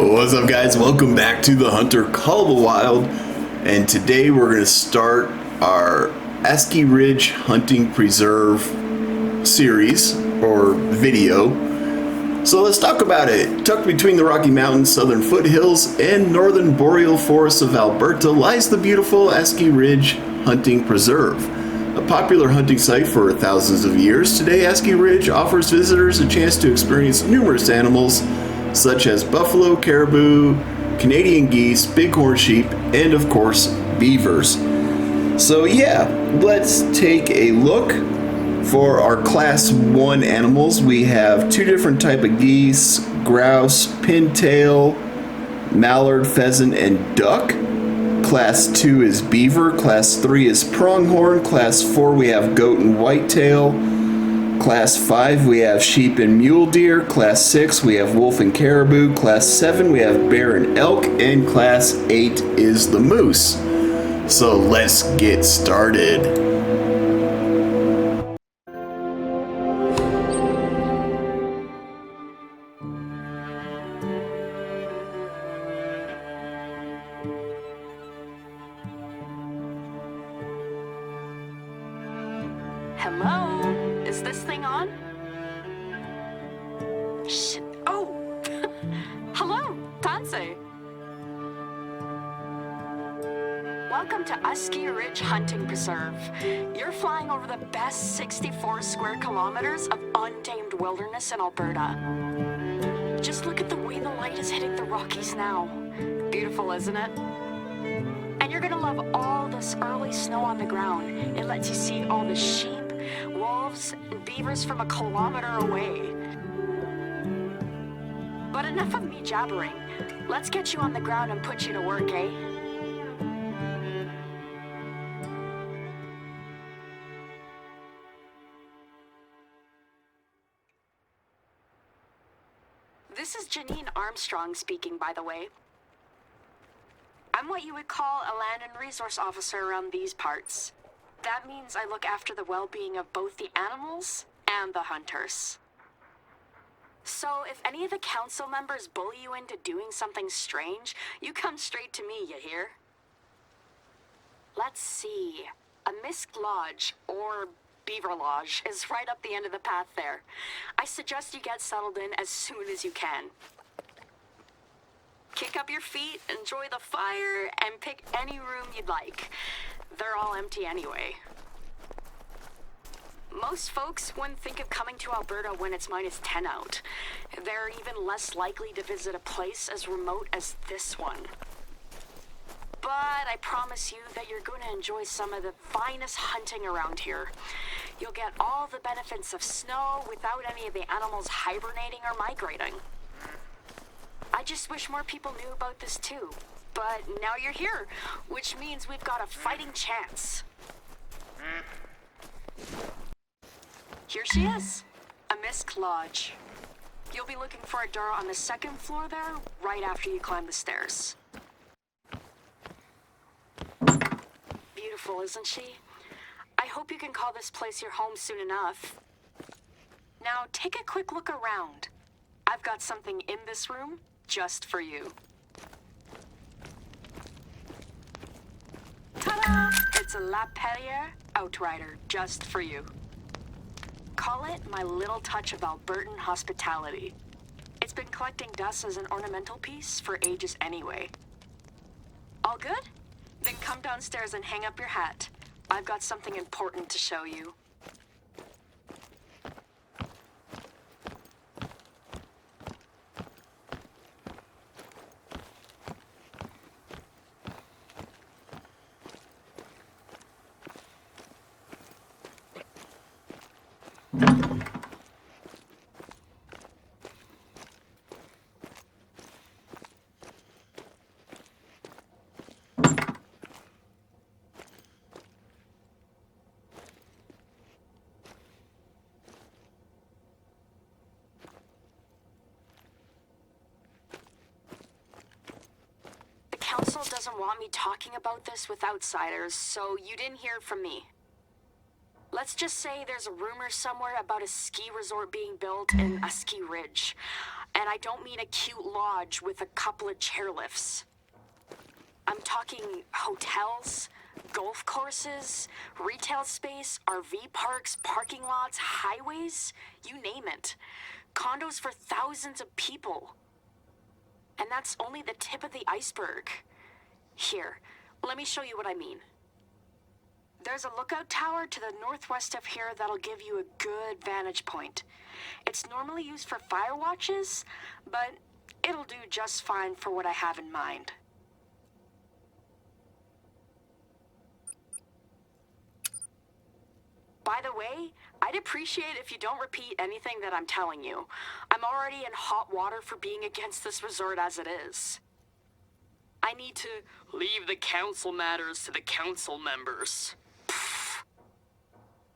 What's up, guys? Welcome back to the Hunter Call of the Wild, and today we're going to start our Askiy Ridge Hunting Preserve series, or video. So let's talk about it. Tucked between the Rocky Mountains, southern foothills, and northern boreal forests of Alberta lies the beautiful Askiy Ridge Hunting Preserve. A popular hunting site for thousands of years, today Askiy Ridge offers visitors a chance to experience numerous animals such as buffalo, caribou, Canadian geese, bighorn sheep, and of course, beavers. So yeah, let's take a look. For our class 1 animals, we have two different type of geese: grouse, pintail, mallard, pheasant, and duck. Class 2 is beaver, class 3 is pronghorn, class 4 we have goat and whitetail, class 5 we have sheep and mule deer, class 6 we have wolf and caribou, class 7 we have bear and elk, and class 8 is the moose. So let's get started. Hello? Is this thing on? Shit. Oh! Hello, Tansei. Welcome to Askiy Ridge Hunting Preserve. You're flying over the best 64 square kilometers of untamed wilderness in Alberta. Just look at the way the light is hitting the Rockies now. Beautiful, isn't it? And you're gonna love all this early snow on the ground. It lets you see all the sheep, wolves, and beavers from a kilometer away. But enough of me jabbering. Let's get you on the ground and put you to work, eh? This is Janine Armstrong speaking, by the way. I'm what you would call a land and resource officer around these parts. That means I look after the well-being of both the animals and the hunters. So if any of the council members bully you into doing something strange, you come straight to me, you hear? Let's see. A Misk Lodge, or Beaver Lodge, is right up the end of the path there. I suggest you get settled in as soon as you can. Kick up your feet, enjoy the fire, and pick any room you'd like. They're all empty anyway. Most folks wouldn't think of coming to Alberta when it's -10 out. They're even less likely to visit a place as remote as this one. But I promise you that you're going to enjoy some of the finest hunting around here. You'll get all the benefits of snow without any of the animals hibernating or migrating. I just wish more people knew about this too. But now you're here, which means we've got a fighting chance. Here she is, a Misk Lodge. You'll be looking for a door on the second floor there, right after you climb the stairs. Beautiful, isn't she? I hope you can call this place your home soon enough. Now take a quick look around. I've got something in this room just for you. Ta-da! It's a La Perriere Outrider just for you. Call it my little touch of Albertan hospitality. It's been collecting dust as an ornamental piece for ages anyway. All good? Then come downstairs and hang up your hat. I've got something important to show you. Council doesn't want me talking about this with outsiders, so you didn't hear it from me. Let's just say there's a rumor somewhere about a ski resort being built in Askiy Ridge. And I don't mean a cute lodge with a couple of chairlifts. I'm talking hotels, golf courses, retail space, RV parks, parking lots, highways, you name it. Condos for thousands of people. And that's only the tip of the iceberg. Here, let me show you what I mean. There's a lookout tower to the northwest of here that'll give you a good vantage point. It's normally used for fire watches, but it'll do just fine for what I have in mind. By the way, I'd appreciate if you don't repeat anything that I'm telling you. I'm already in hot water for being against this resort as it is. I need to leave the council matters to the council members.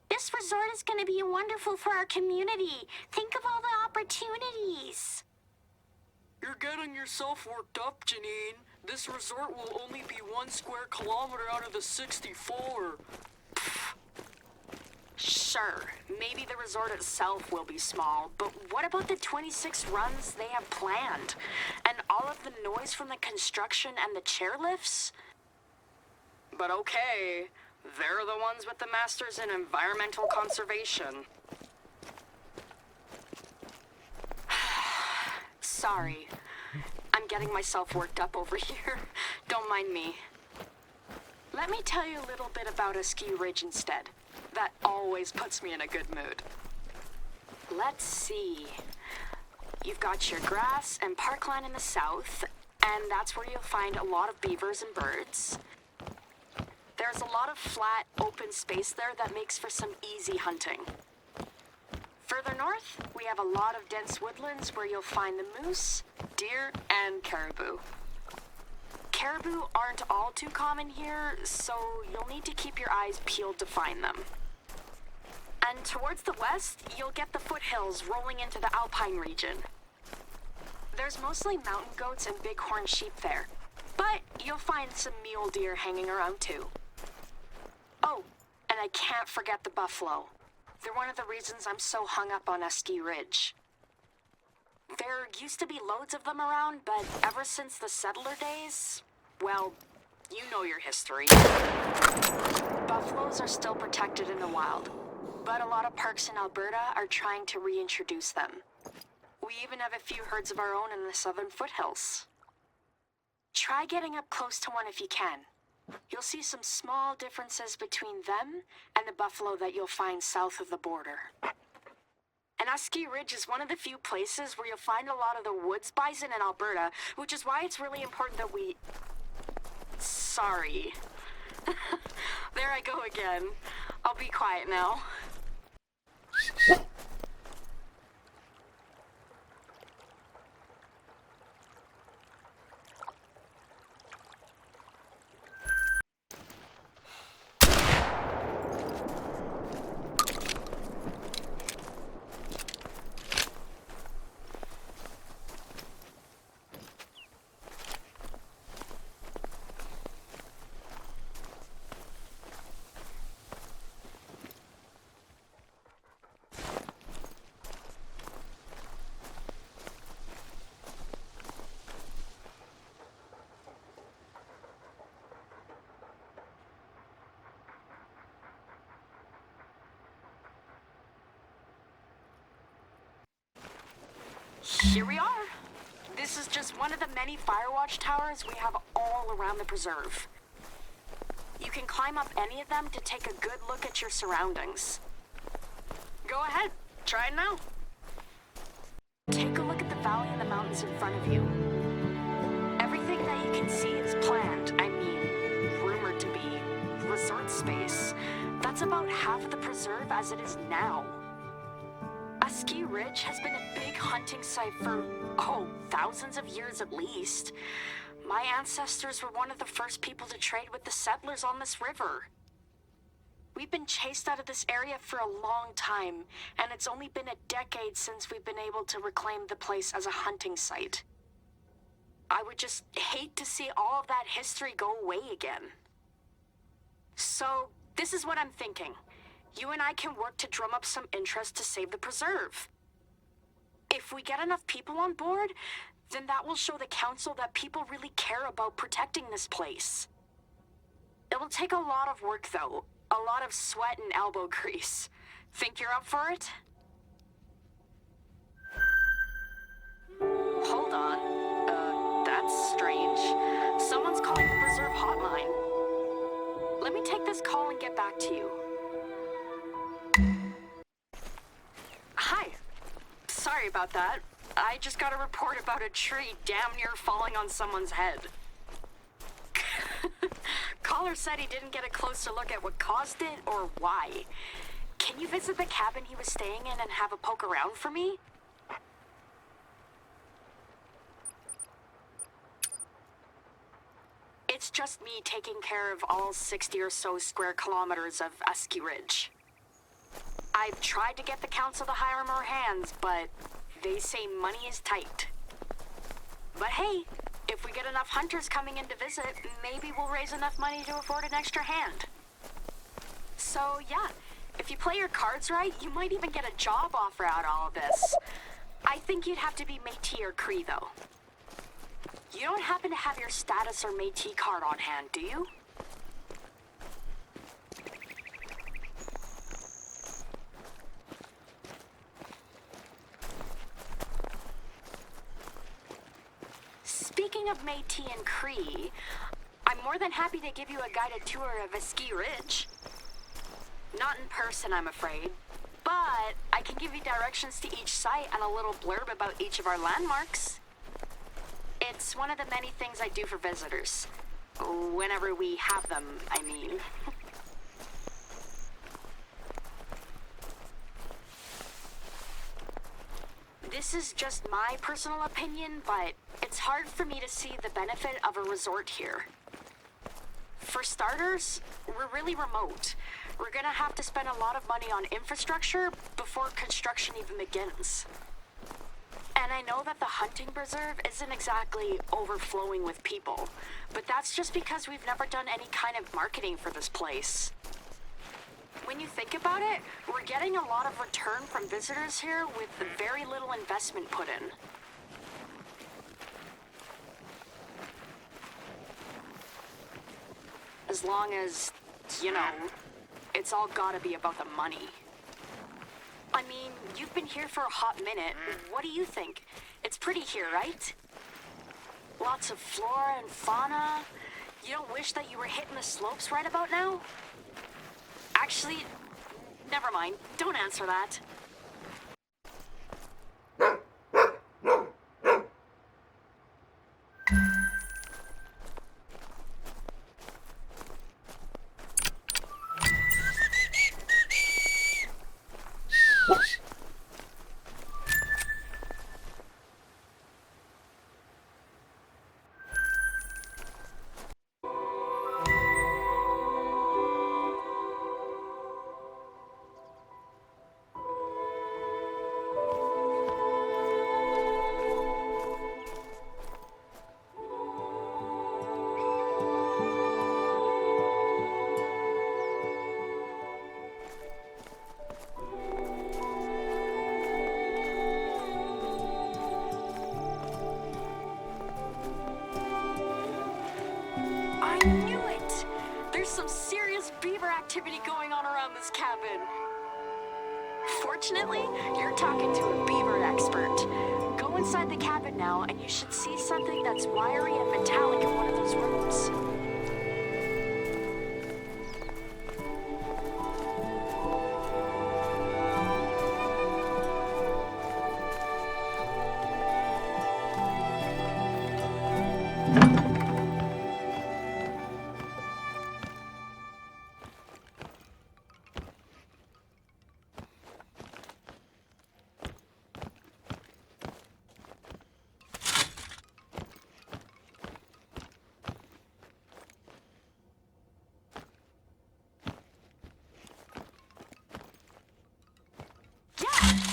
This resort is going to be wonderful for our community. Think of all the opportunities. You're getting yourself worked up, Janine. This resort will only be 1 square kilometer out of the 64. Sure, maybe the resort itself will be small, but what about the 26 runs they have planned? And all of the noise from the construction and the chairlifts? But okay, they're the ones with the masters in environmental conservation. Sorry, I'm getting myself worked up over here. Don't mind me. Let me tell you a little bit about Askiy Ridge instead. That always puts me in a good mood. Let's see. You've got your grass and parkland in the south, and that's where you'll find a lot of beavers and birds. There's a lot of flat, open space there that makes for some easy hunting. Further north, we have a lot of dense woodlands where you'll find the moose, deer, and caribou. Caribou aren't all too common here, so you'll need to keep your eyes peeled to find them. And towards the west, you'll get the foothills rolling into the alpine region. There's mostly mountain goats and bighorn sheep there, but you'll find some mule deer hanging around too. Oh, and I can't forget the buffalo. They're one of the reasons I'm so hung up on Askiy Ridge. There used to be loads of them around, but ever since the settler days, well, you know your history. Buffaloes are still protected in the wild, but a lot of parks in Alberta are trying to reintroduce them. We even have a few herds of our own in the southern foothills. Try getting up close to one if you can. You'll see some small differences between them and the buffalo that you'll find south of the border. And Askiy Ridge is one of the few places where you'll find a lot of the woods bison in Alberta, which is why it's really important that we... Sorry. There I go again. I'll be quiet now. Here we are. This is just one of the many firewatch towers we have all around the preserve. You can climb up any of them to take a good look at your surroundings. Go ahead, try it now. Take a look at the valley and the mountains in front of you. Everything that you can see is planned. I mean, rumored to be resort space. That's about half of the preserve as it is now. Askiy Ridge has been a big hunting site for, thousands of years at least. My ancestors were one of the first people to trade with the settlers on this river. We've been chased out of this area for a long time, and it's only been a decade since we've been able to reclaim the place as a hunting site. I would just hate to see all of that history go away again. So, this is what I'm thinking. You and I can work to drum up some interest to save the preserve. If we get enough people on board, then that will show the council that people really care about protecting this place. It will take a lot of work, though. A lot of sweat and elbow grease. Think you're up for it? Hold on. That's strange. Someone's calling the Preserve hotline. Let me take this call and get back to you. Hi. Sorry about that. I just got a report about a tree damn near falling on someone's head. Caller said he didn't get a closer look at what caused it or why. Can you visit the cabin he was staying in and have a poke around for me? It's just me taking care of all 60 or so square kilometers of Askiy Ridge. I've tried to get the council to hire more hands, but they say money is tight. But hey, if we get enough hunters coming in to visit, maybe we'll raise enough money to afford an extra hand. So yeah, if you play your cards right, you might even get a job offer out of all of this. I think you'd have to be Métis or Cree, though. You don't happen to have your status or Métis card on hand, do you? Speaking of Métis and Cree, I'm more than happy to give you a guided tour of Askiy Ridge. Not in person, I'm afraid, but I can give you directions to each site and a little blurb about each of our landmarks. It's one of the many things I do for visitors. Whenever we have them, I mean. This is just my personal opinion, but it's hard for me to see the benefit of a resort here. For starters, we're really remote. We're gonna have to spend a lot of money on infrastructure before construction even begins. And I know that the hunting preserve isn't exactly overflowing with people, but that's just because we've never done any kind of marketing for this place. When you think about it, we're getting a lot of return from visitors here with very little investment put in. As long as, you know, it's all gotta be about the money. I mean, you've been here for a hot minute. What do you think? It's pretty here, right? Lots of flora and fauna. You don't wish that you were hitting the slopes right about now? Actually, never mind. Don't answer that. I knew it! There's some serious beaver activity going on around this cabin. Fortunately, you're talking to a beaver expert. Go inside the cabin now, and you should see something that's wiry and metallic in one of those rooms.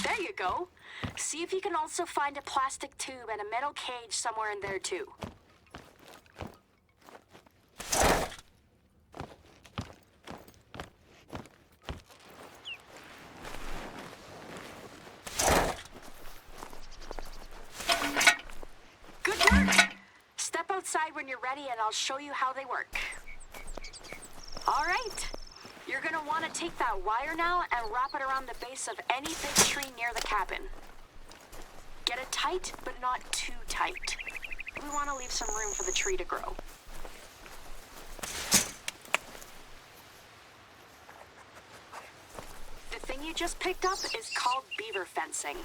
There you go. See if you can also find a plastic tube and a metal cage somewhere in there too. outside when you're ready and I'll show you how they work. All right. You're gonna want to take that wire now and wrap it around the base of any big tree near the cabin. Get it tight, but not too tight. We want to leave some room for the tree to grow. The thing you just picked up is called beaver fencing.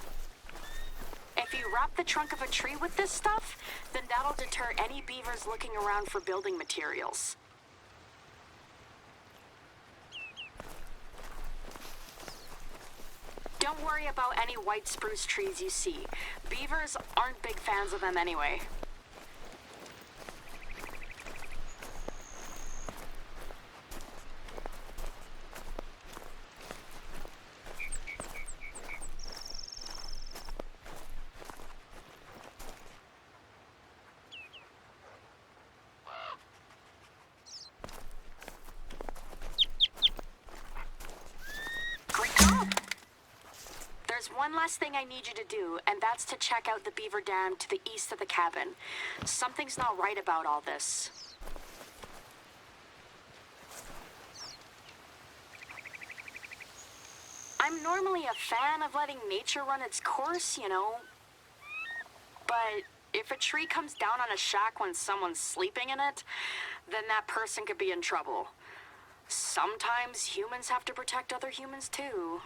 If you wrap the trunk of a tree with this stuff, then that'll deter any beavers looking around for building materials. Don't worry about any white spruce trees you see. Beavers aren't big fans of them anyway. Great job! There's one last thing I need you to do, and that's to check out the beaver dam to the east of the cabin. Something's not right about all this. I'm normally a fan of letting nature run its course, you know. But if a tree comes down on a shack when someone's sleeping in it, then that person could be in trouble. Sometimes humans have to protect other humans too.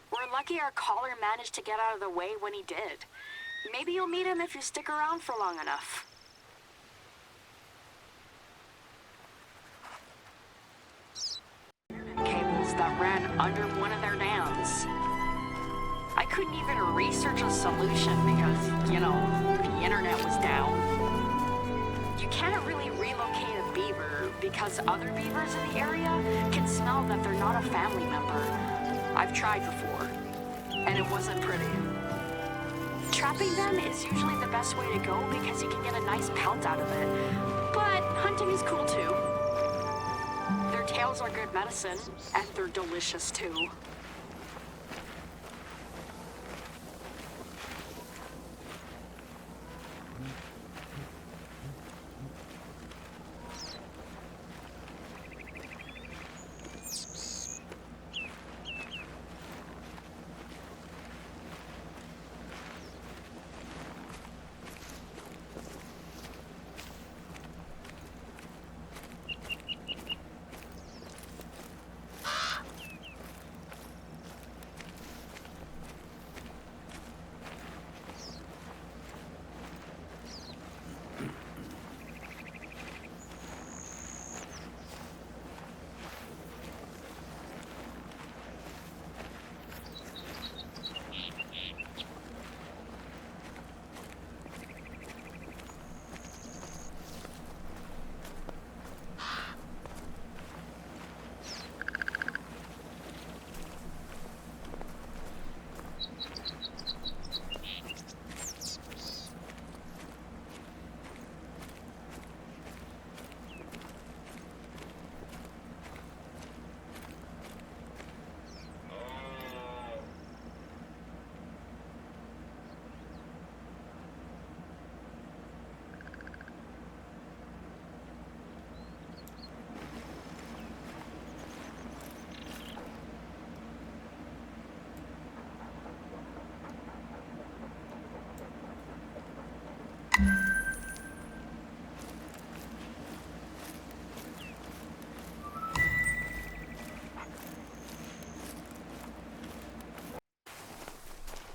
We're lucky our caller managed to get out of the way when he did. Maybe you'll meet him if you stick around for long enough. Cables that ran under one of their dams. I couldn't even research a solution because, you know, the internet was down. You can't really relocate a beaver because other beavers in the area can smell that they're not a family member. I've tried before, and it wasn't pretty. Trapping them is usually the best way to go because you can get a nice pelt out of it. But hunting is cool too. Their tails are good medicine, and they're delicious too.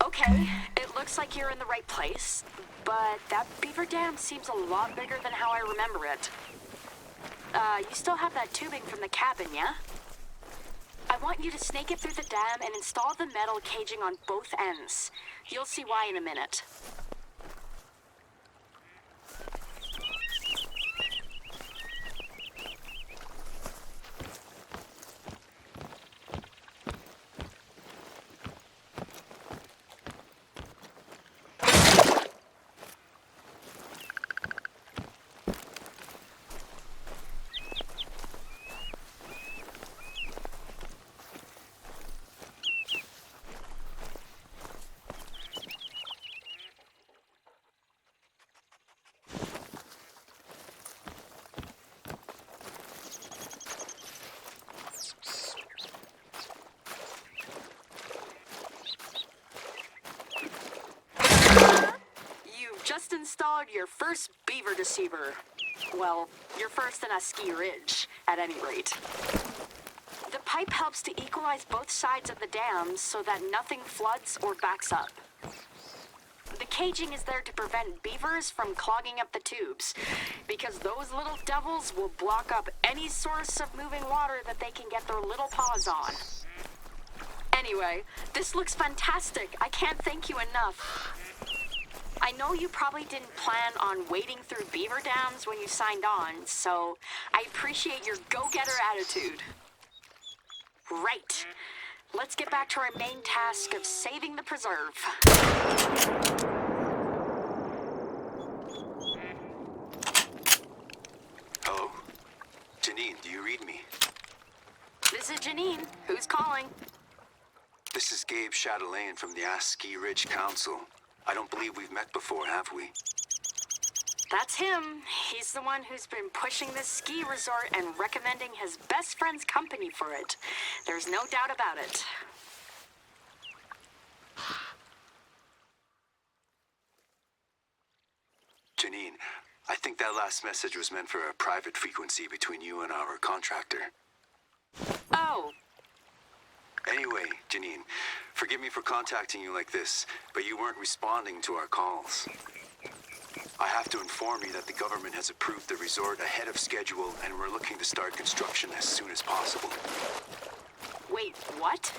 Okay, it looks like you're in the right place, but that beaver dam seems a lot bigger than how I remember it. You still have that tubing from the cabin, yeah? I want you to snake it through the dam and install the metal caging on both ends. You'll see why in a minute. just installed your first beaver deceiver. Well, your first in Askiy Ridge, at any rate. The pipe helps to equalize both sides of the dam so that nothing floods or backs up. The caging is there to prevent beavers from clogging up the tubes, because those little devils will block up any source of moving water that they can get their little paws on. Anyway, this looks fantastic. I can't thank you enough. I know you probably didn't plan on wading through beaver dams when you signed on, so I appreciate your go-getter attitude. Right. Let's get back to our main task of saving the preserve. Hello? Janine, do you read me? This is Janine. Who's calling? This is Gabe Chatelain from the Askiy Ridge Council. I don't believe we've met before, have we? That's him. He's the one who's been pushing this ski resort and recommending his best friend's company for it. There's no doubt about it. Janine, I think that last message was meant for a private frequency between you and our contractor. Oh. Anyway, Janine, forgive me for contacting you like this, but you weren't responding to our calls. I have to inform you that the government has approved the resort ahead of schedule, and we're looking to start construction as soon as possible. Wait, what?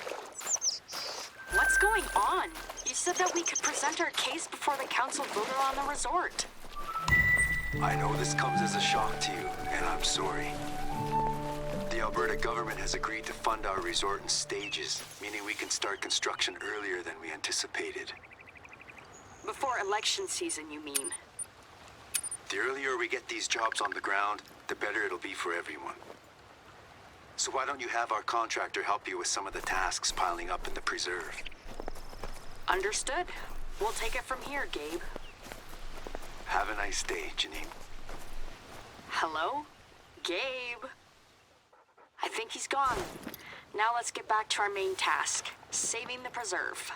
What's going on? You said that we could present our case before the council voted on the resort. I know this comes as a shock to you, and I'm sorry. The Alberta government has agreed to fund our resort in stages, meaning we can start construction earlier than we anticipated. Before election season, you mean? The earlier we get these jobs on the ground, the better it'll be for everyone. So why don't you have our contractor help you with some of the tasks piling up in the preserve? Understood. We'll take it from here, Gabe. Have a nice day, Janine. Hello? Gabe? I think he's gone. Now let's get back to our main task, saving the preserve.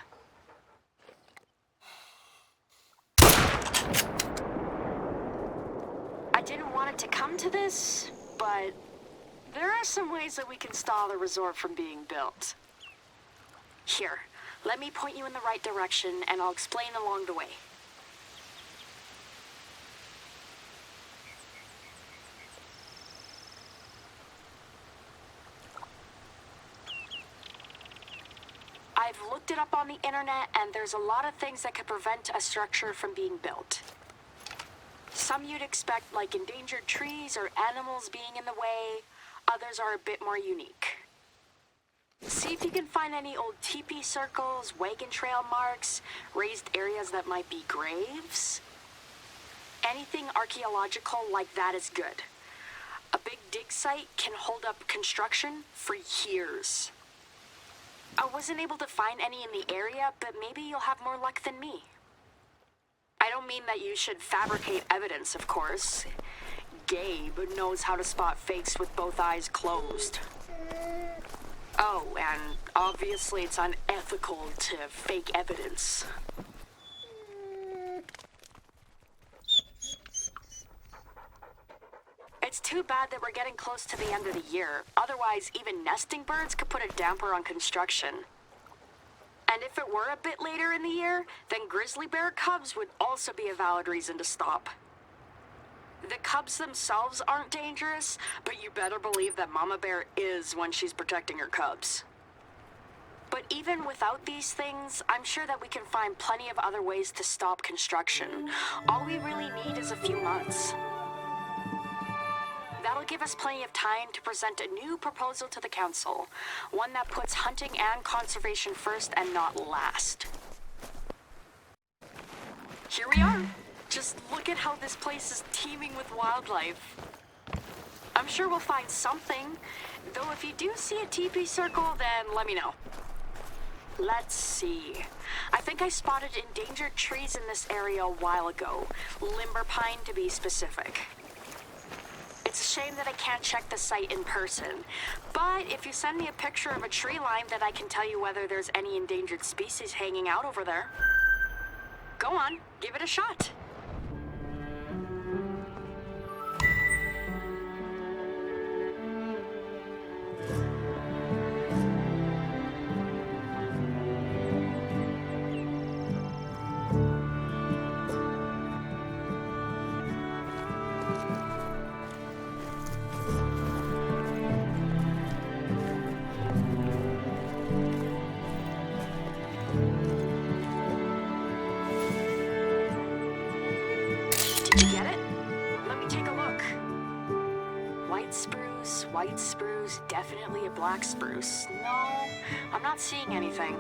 I didn't want it to come to this, but there are some ways that we can stall the resort from being built. Here, let me point you in the right direction, and I'll explain along the way. I've looked it up on the internet, and there's a lot of things that could prevent a structure from being built. Some you'd expect, like endangered trees or animals being in the way. Others are a bit more unique. See if you can find any old teepee circles, wagon trail marks, raised areas that might be graves. Anything archaeological like that is good. A big dig site can hold up construction for years. I wasn't able to find any in the area, but maybe you'll have more luck than me. I don't mean that you should fabricate evidence, of course. Gabe knows how to spot fakes with both eyes closed. Oh, and obviously it's unethical to fake evidence. It's too bad that we're getting close to the end of the year. Otherwise, even nesting birds could put a damper on construction. And if it were a bit later in the year, then grizzly bear cubs would also be a valid reason to stop. The cubs themselves aren't dangerous, but you better believe that Mama Bear is when she's protecting her cubs. But even without these things, I'm sure that we can find plenty of other ways to stop construction. All we really need is a few months. That'll give us plenty of time to present a new proposal to the council, one that puts hunting and conservation first and not last. Here we are. Just look at how this place is teeming with wildlife. I'm sure we'll find something, though if you do see a teepee circle, then let me know. Let's see. I think I spotted endangered trees in this area a while ago, limber pine to be specific. It's a shame that I can't check the site in person, but if you send me a picture of a tree line, then I can tell you whether there's any endangered species hanging out over there. Go on, give it a shot. Did you get it? Let me take a look. White spruce, definitely a black spruce. No, I'm not seeing anything.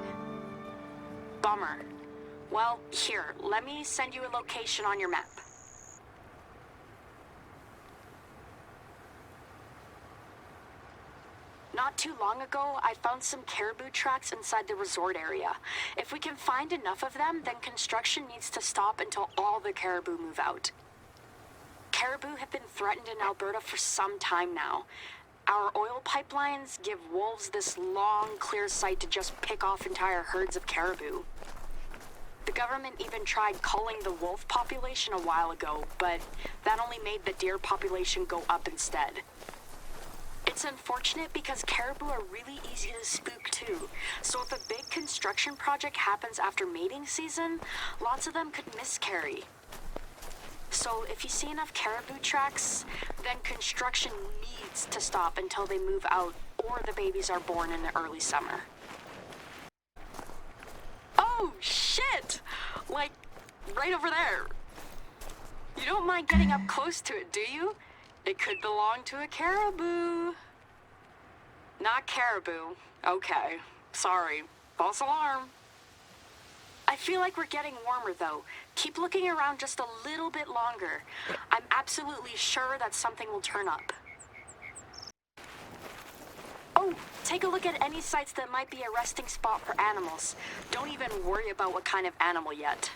Bummer. Well, here, let me send you a location on your map. Not too long ago, I found some caribou tracks inside the resort area. If we can find enough of them, then construction needs to stop until all the caribou move out. Caribou have been threatened in Alberta for some time now. Our oil pipelines give wolves this long, clear sight to just pick off entire herds of caribou. The government even tried culling the wolf population a while ago, but that only made the deer population go up instead. It's unfortunate because caribou are really easy to spook too, so if a big construction project happens after mating season, lots of them could miscarry. So if you see enough caribou tracks, then construction needs to stop until they move out or the babies are born in the early summer. Oh, shit! Like, right over there. You don't mind getting up close to it, do you? It could belong to a caribou. Not caribou. Okay. Sorry. False alarm. I feel like we're getting warmer, though. Keep looking around just a little bit longer. I'm absolutely sure that something will turn up. Oh, take a look at any sites that might be a resting spot for animals. Don't even worry about what kind of animal yet.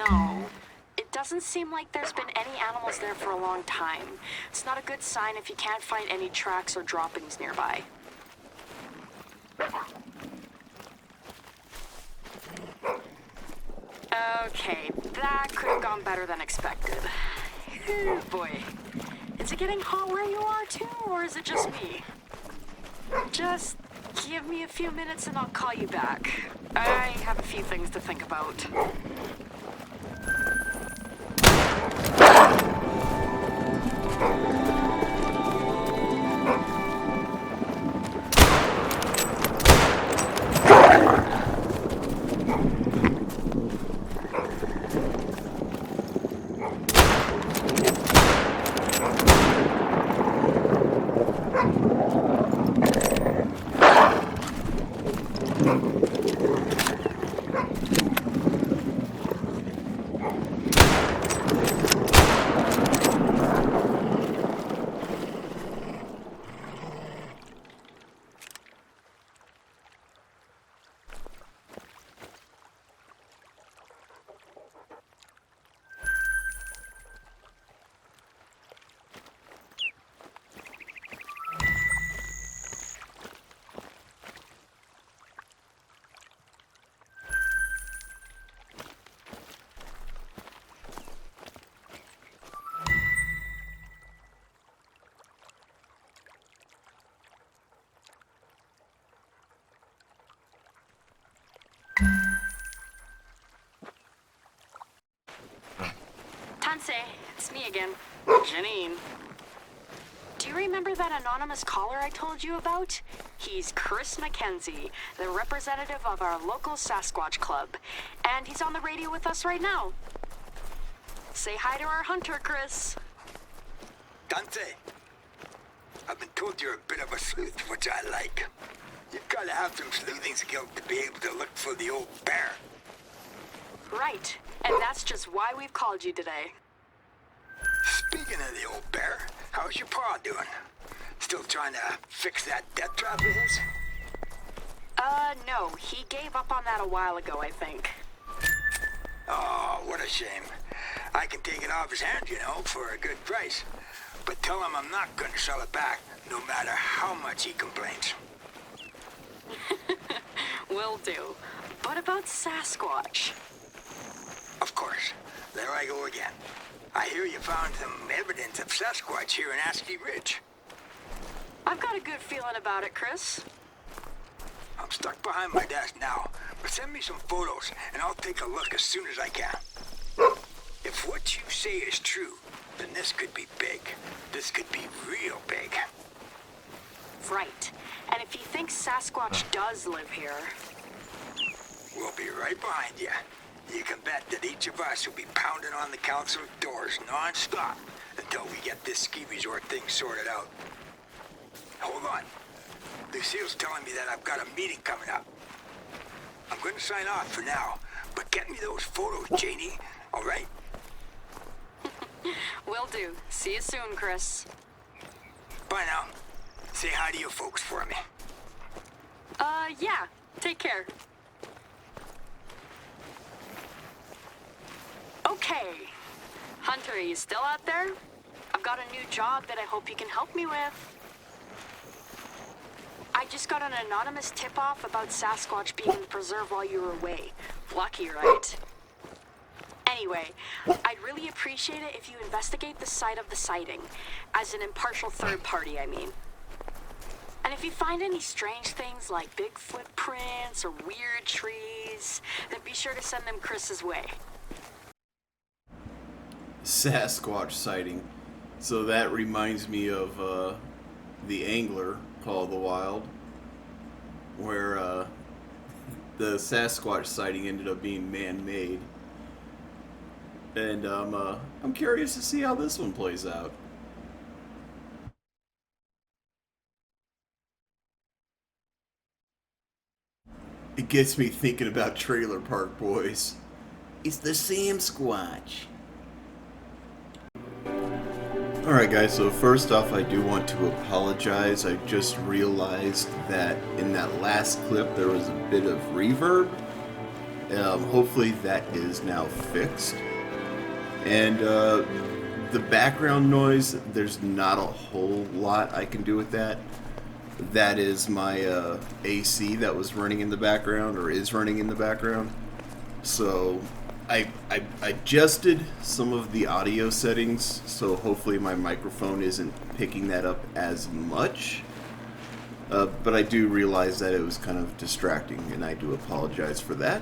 No, it doesn't seem like there's been any animals there for a long time. It's not a good sign if you can't find any tracks or droppings nearby. Okay, that could have gone better than expected. Oh boy. Is it getting hot where you are too, or is it just me? Just give me a few minutes and I'll call you back. I have a few things to think about. Tanse, it's me again, Janine. Do you remember that anonymous caller I told you about? He's Chris Mackenzie, the representative of our local Sasquatch club, and he's on the radio with us right now. Say hi to our hunter, Chris. Dante, I've been told you're a bit of a sleuth, which I like. You've got to have some sleuthing skills to be able to look for the old bear. Right, and that's just why we've called you today. Speaking of the old bear, how's your paw doing? Still trying to fix that death trap of his? No, he gave up on that a while ago, I think. Oh, what a shame. I can take it off his hands, you know, for a good price. But tell him I'm not going to sell it back, no matter how much he complains. Will do. But about Sasquatch? Of course. There I go again. I hear you found some evidence of Sasquatch here in Askiy Ridge. I've got a good feeling about it, Chris. I'm I'm stuck behind my desk now, but send me some photos and I'll take a look as soon as I can. If what you say is true, then this could be big. This could be real big. Right. And if you think Sasquatch does live here... We'll be right behind you. You can bet that each of us will be pounding on the council's doors non-stop until we get this ski resort thing sorted out. Hold on. Lucille's telling me that I've got a meeting coming up. I'm going to sign off for now, but get me those photos, Janie, all right? Will do. See you soon, Chris. Bye now. Say hi to your folks for me. Yeah. Take care. Okay. Hunter, are you still out there? I've got a new job that I hope you can help me with. I just got an anonymous tip-off about Sasquatch being in the preserve while you were away. Lucky, right? Anyway, I'd really appreciate it if you investigate the site of the sighting. As an impartial third party, I mean. And if you find any strange things like big footprints or weird trees, then be sure to send them Chris's way. Sasquatch sighting. So that reminds me of the Angler, Call of the Wild, where the Sasquatch sighting ended up being man-made. And I'm curious to see how this one plays out. It gets me thinking about Trailer Park Boys. It's the Sam Squatch. Alright guys, so first off I do want to apologize. I just realized that in that last clip there was a bit of reverb. Hopefully that is now fixed. And the background noise, there's not a whole lot I can do with that. That is my AC that was running in the background, or is running in the background. So I adjusted some of the audio settings, so hopefully my microphone isn't picking that up as much. But I do realize that it was kind of distracting, and I do apologize for that.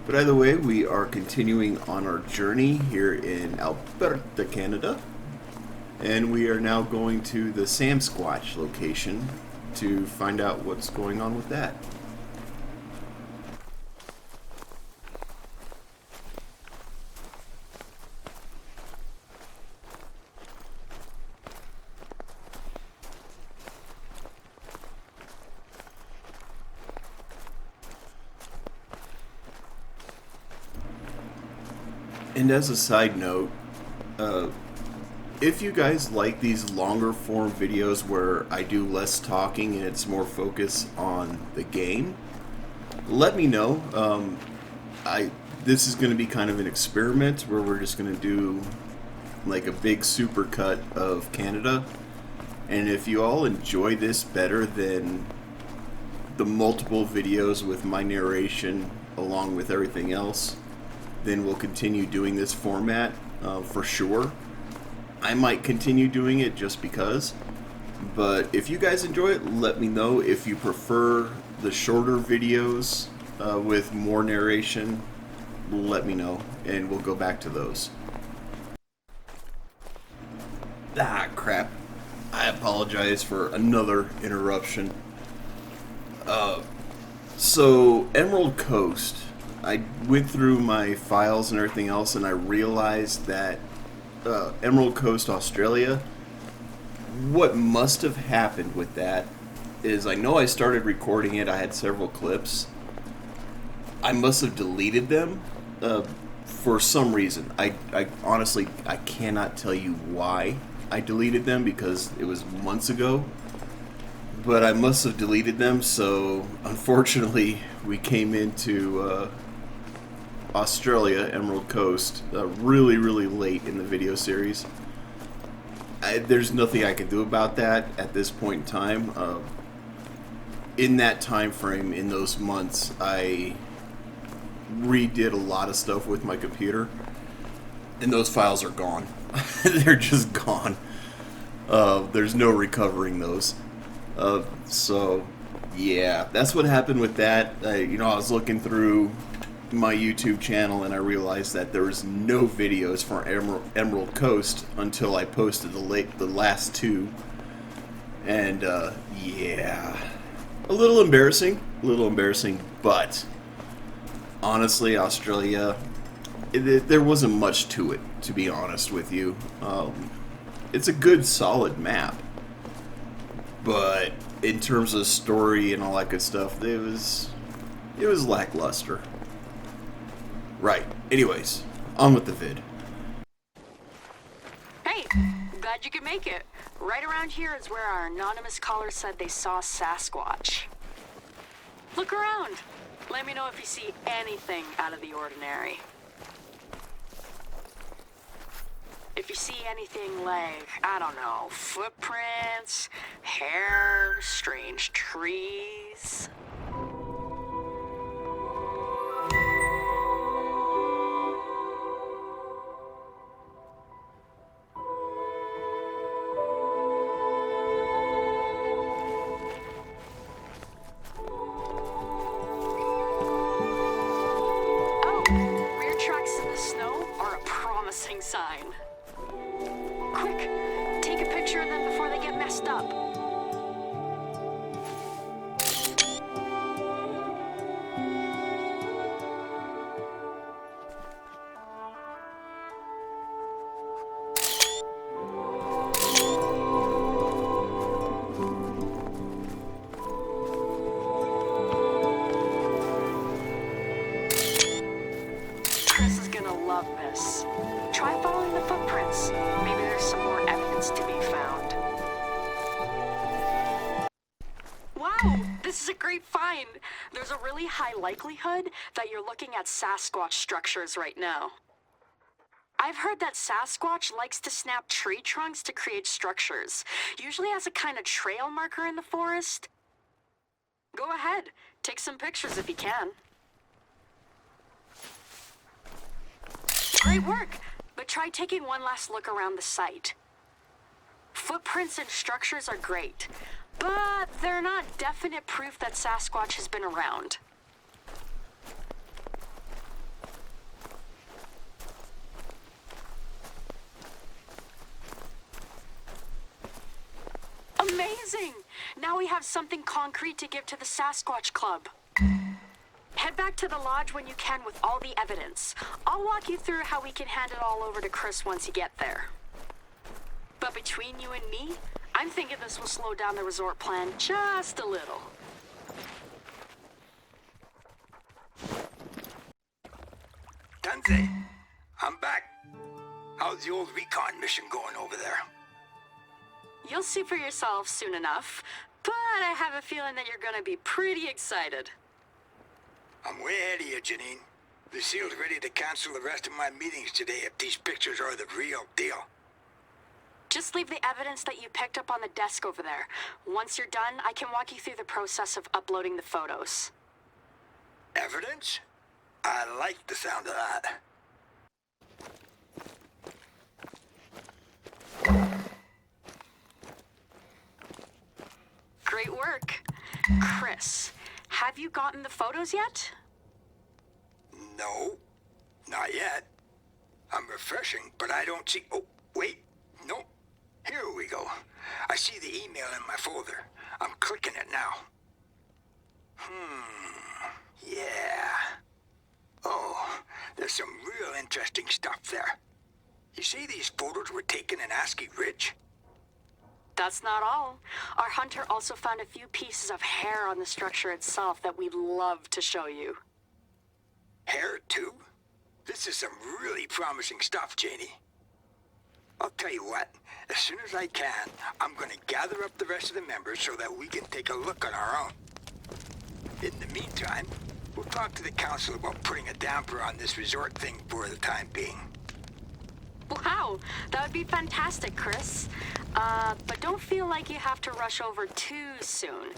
But either way, we are continuing on our journey here in Alberta, Canada. And we are now going to the Sam Squatch location to find out what's going on with that. And as a side note, if you guys like these longer form videos where I do less talking and it's more focus on the game, let me know. This is going to be kind of an experiment where we're just going to do like a big supercut of Canada. And if you all enjoy this better than the multiple videos with my narration along with everything else, then we'll continue doing this format for sure. I might continue doing it just because, but if you guys enjoy it, let me know. If you prefer the shorter videos with more narration, let me know and we'll go back to those. Ah, crap. I apologize for another interruption. So, Emerald Coast. I went through my files and everything else and I realized that Emerald Coast, Australia, what must have happened with that is I know I started recording it, I had several clips. I must have deleted them for some reason. I honestly, I cannot tell you why I deleted them because it was months ago. But I must have deleted them, so unfortunately we came into Australia, Emerald Coast, really late in the video series. There's nothing I can do about that at this point in time. In that time frame, in those months, I redid a lot of stuff with my computer, and those files are gone. They're just gone. There's no recovering those. So, Yeah, that's what happened with that. I was looking through my YouTube channel and I realized that there was no videos for Emerald Coast until I posted the last two. And yeah, a little embarrassing, but honestly, Australia, there wasn't much to it, to be honest with you. It's a good, solid map, but in terms of story and all that good stuff, it was lackluster. Right. Anyways, on with the vid. Hey, glad you could make it. Right around here is where our anonymous caller said they saw Sasquatch. Look around. Let me know if you see anything out of the ordinary. If you see anything like, I don't know, footprints, hair, strange trees. Sign. Quick, take a picture of them before they get messed up. Chris is gonna love this. Try following the footprints. Maybe there's some more evidence to be found. Wow, this is a great find. There's a really high likelihood that you're looking at Sasquatch structures right now. I've heard that Sasquatch likes to snap tree trunks to create structures, usually as a kind of trail marker in the forest. Go ahead, take some pictures if you can. Great work, but try taking one last look around the site. Footprints and structures are great, but they're not definite proof that Sasquatch has been around. Amazing! Now we have something concrete to give to the Sasquatch Club. Head back to the lodge when you can with all the evidence. I'll walk you through how we can hand it all over to Chris once you get there. But between you and me, I'm thinking this will slow down the resort plan just a little. Tunze, I'm back. How's the old recon mission going over there? You'll see for yourself soon enough, but I have a feeling that you're gonna be pretty excited. I'm way ahead of you, Janine. Lucille's ready to cancel the rest of my meetings today if these pictures are the real deal. Just leave the evidence that you picked up on the desk over there. Once you're done, I can walk you through the process of uploading the photos. Evidence? I like the sound of that. Great work. Chris, have you gotten the photos yet? No, not yet. I'm refreshing, but I don't see... Oh, wait. No. Here we go. I see the email in my folder. I'm clicking it now. Yeah. Oh, there's some real interesting stuff there. You see these photos were taken in Askiy Ridge? That's not all. Our hunter also found a few pieces of hair on the structure itself that we'd love to show you. Hair, too? This is some really promising stuff, Janie. I'll tell you what, as soon as I can, I'm gonna gather up the rest of the members so that we can take a look on our own. In the meantime, we'll talk to the council about putting a damper on this resort thing for the time being. Wow, that would be fantastic, Chris. But don't feel like you have to rush over too soon.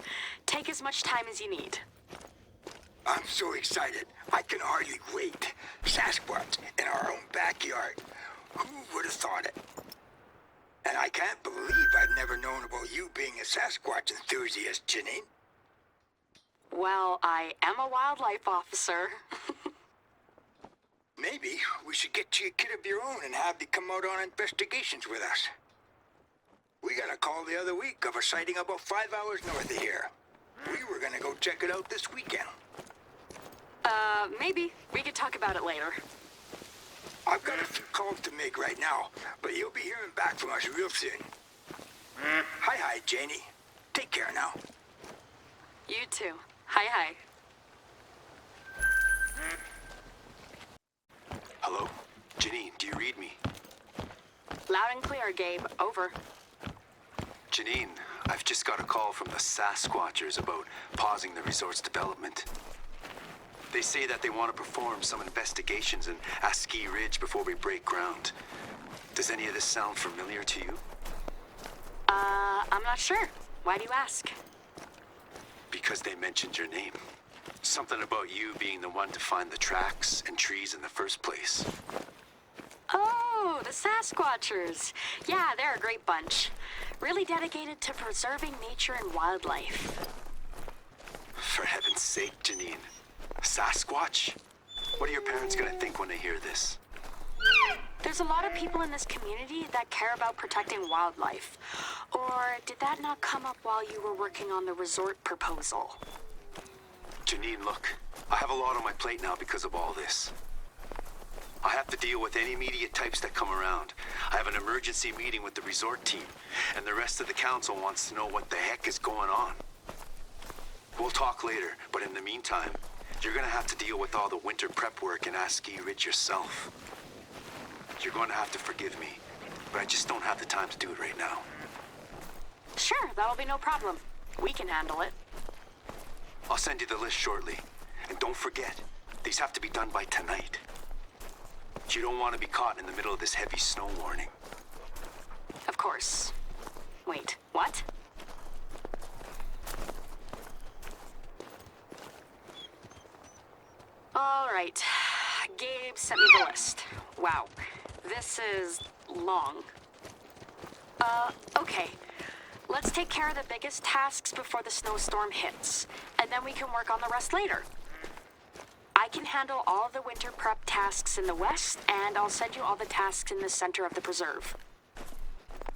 Take as much time as you need. I'm so excited, I can hardly wait. Sasquatch in our own backyard. Who would have thought it? And I can't believe I've never known about you being a Sasquatch enthusiast, Janine. Well, I am a wildlife officer. Maybe we should get you a kid of your own and have you come out on investigations with us. We got a call the other week of a sighting about 5 hours north of here. We were gonna go check it out this weekend. Maybe. We could talk about it later. I've got a few calls to make right now, but you'll be hearing back from us real soon. Hi, Janie. Take care now. You too. Hi. Hello? Janine, do you read me? Loud and clear, Gabe. Over. Janine, I've just got a call from the Sasquatchers about pausing the resort's development. They say that they want to perform some investigations in Askiy Ridge before we break ground. Does any of this sound familiar to you? I'm not sure. Why do you ask? Because they mentioned your name. Something about you being the one to find the tracks and trees in the first place. Oh, the Sasquatchers. Yeah, they're a great bunch. Really dedicated to preserving nature and wildlife. For heaven's sake, Janine. Sasquatch? What are your parents gonna think when they hear this? There's a lot of people in this community that care about protecting wildlife. Or did that not come up while you were working on the resort proposal? Janine, look. I have a lot on my plate now because of all this. I have to deal with any media types that come around. I have an emergency meeting with the resort team, and the rest of the council wants to know what the heck is going on. We'll talk later, but in the meantime, you're gonna have to deal with all the winter prep work in Askiy Ridge yourself. You're going to have to forgive me, but I just don't have the time to do it right now. Sure, that'll be no problem. We can handle it. I'll send you the list shortly. And don't forget, these have to be done by tonight. You don't want to be caught in the middle of this heavy snow warning. Of course. Wait, what? All right. Gabe sent me the list. Wow. This is long. Okay. Let's take care of the biggest tasks before the snowstorm hits, and then we can work on the rest later. I can handle all of the winter prep tasks in the west, and I'll send you all the tasks in the center of the preserve.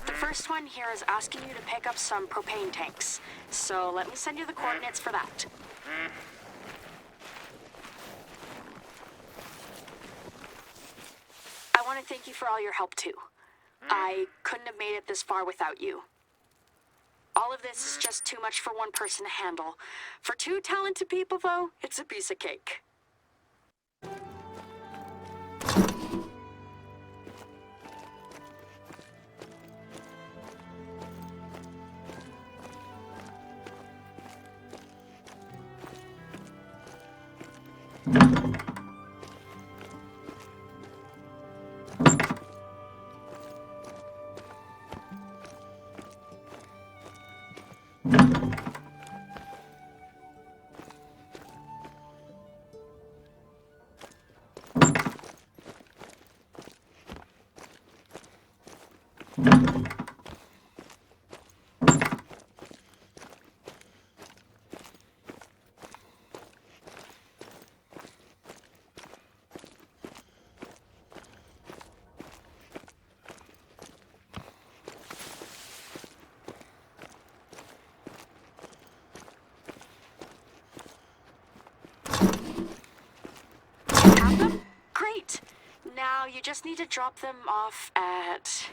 The first one here is asking you to pick up some propane tanks, so let me send you the coordinates for that. I want to thank you for all your help, too. I couldn't have made it this far without you. All of this is just too much for one person to handle. For two talented people, though, it's a piece of cake. Have them? Great! Now you just need to drop them off at...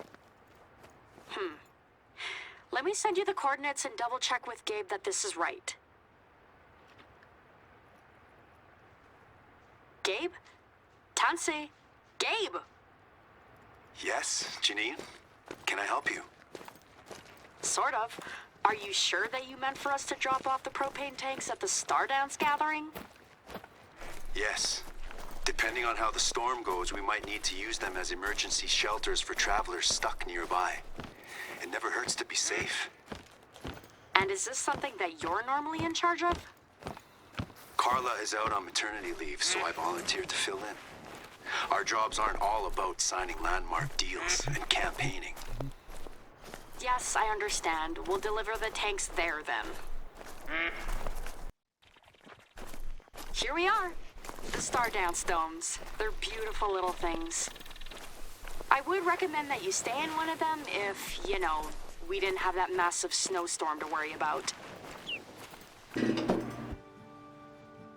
Let me send you the coordinates and double check with Gabe that this is right. Gabe? Tansy? Gabe! Yes, Janine? Can I help you? Sort of. Are you sure that you meant for us to drop off the propane tanks at the Stardance gathering? Yes. Depending on how the storm goes, we might need to use them as emergency shelters for travelers stuck nearby. It never hurts to be safe. And is this something that you're normally in charge of? Carla is out on maternity leave, so I volunteered to fill in. Our jobs aren't all about signing landmark deals and campaigning. Yes, I understand. We'll deliver the tanks there then. Here we are. The Star Dance Domes. They're beautiful little things. I would recommend that you stay in one of them if, you know, we didn't have that massive snowstorm to worry about.